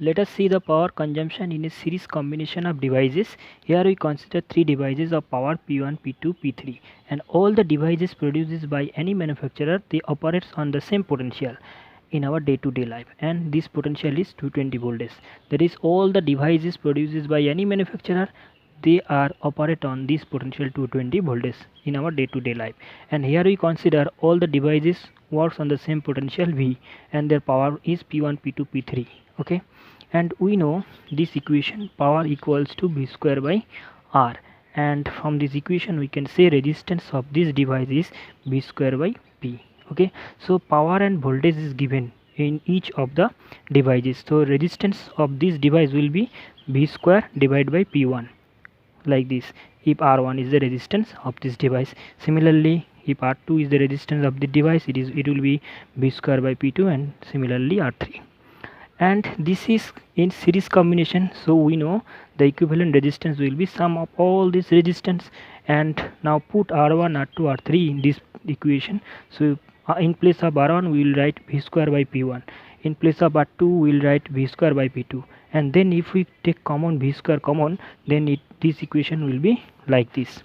Let us see the power consumption in a series combination of devices. Here we consider three devices of power P1, P2, P3, and all the devices produced by any manufacturer, they operate on the same potential in our day-to-day life, and this potential is 220 volts. That is, all the devices produced by any manufacturer, they are operate on this potential 220 volts in our day-to-day life. And here we consider all the devices works on the same potential V, and their power is P1, P2, P3. Okay, and we know this equation, power equals to V square by R, and from this equation we can say resistance of this device is V square by P. Okay, so power and voltage is given in each of the devices, so resistance of this device will be V square divided by P1, like this, if R1 is the resistance of this device. Similarly, if R2 is the resistance of the device, it will be V square by P2, and similarly R3. And this is in series combination, so we know the equivalent resistance will be sum of all this resistance. And now put R1, R2, R3 in this equation. So in place of R1 we will write V square by P1, in place of R2 we will write V square by P2, and then if we take common V square common, then this equation will be like this.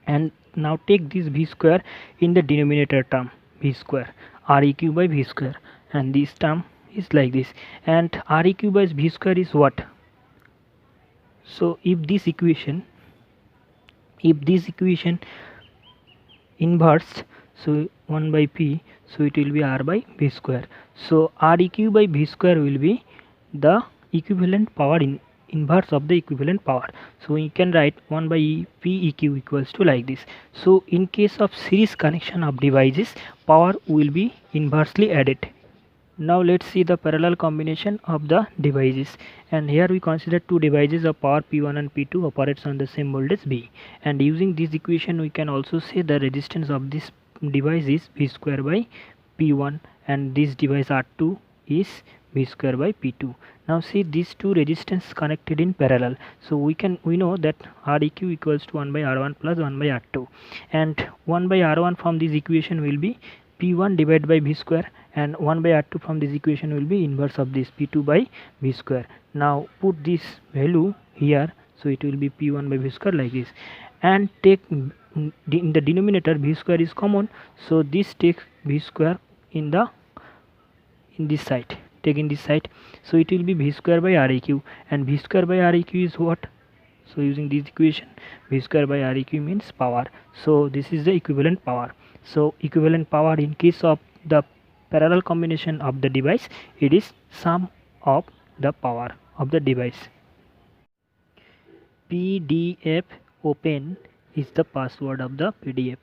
And now take this V square in the denominator term, V square Req by V square, and this term is like this, and Req by V square is what? So if this equation inverse, so 1 by P, so it will be R by V square. So Req by V square will be the equivalent power in inverse of the equivalent power. So we can write 1 by Peq equals to like this. So in case of series connection of devices, power will be inversely added. Now let's see the parallel combination of the devices, and here we consider two devices of power P1 and P2 operates on the same voltage V, and using this equation we can also say the resistance of this device is V square by P1, and this device R2 is V square by P2. Now see these two resistance connected in parallel, so we know that Req equals to 1 by R1 plus 1 by R2, and 1 by R1 from this equation will be P1 divided by V square, and 1 by R2 from this equation will be inverse of this, P2 by V square. Now put this value here, so it will be P1 by V square like this, and take in the denominator V square is common, so this takes V square in this side, taking this side, so it will be V square by Req, and V square by Req is what? So using this equation, V square by Req means power, so this is the equivalent power. So equivalent power in case of the parallel combination of the device, it is sum of the power of the device. PDF open is the password of the PDF.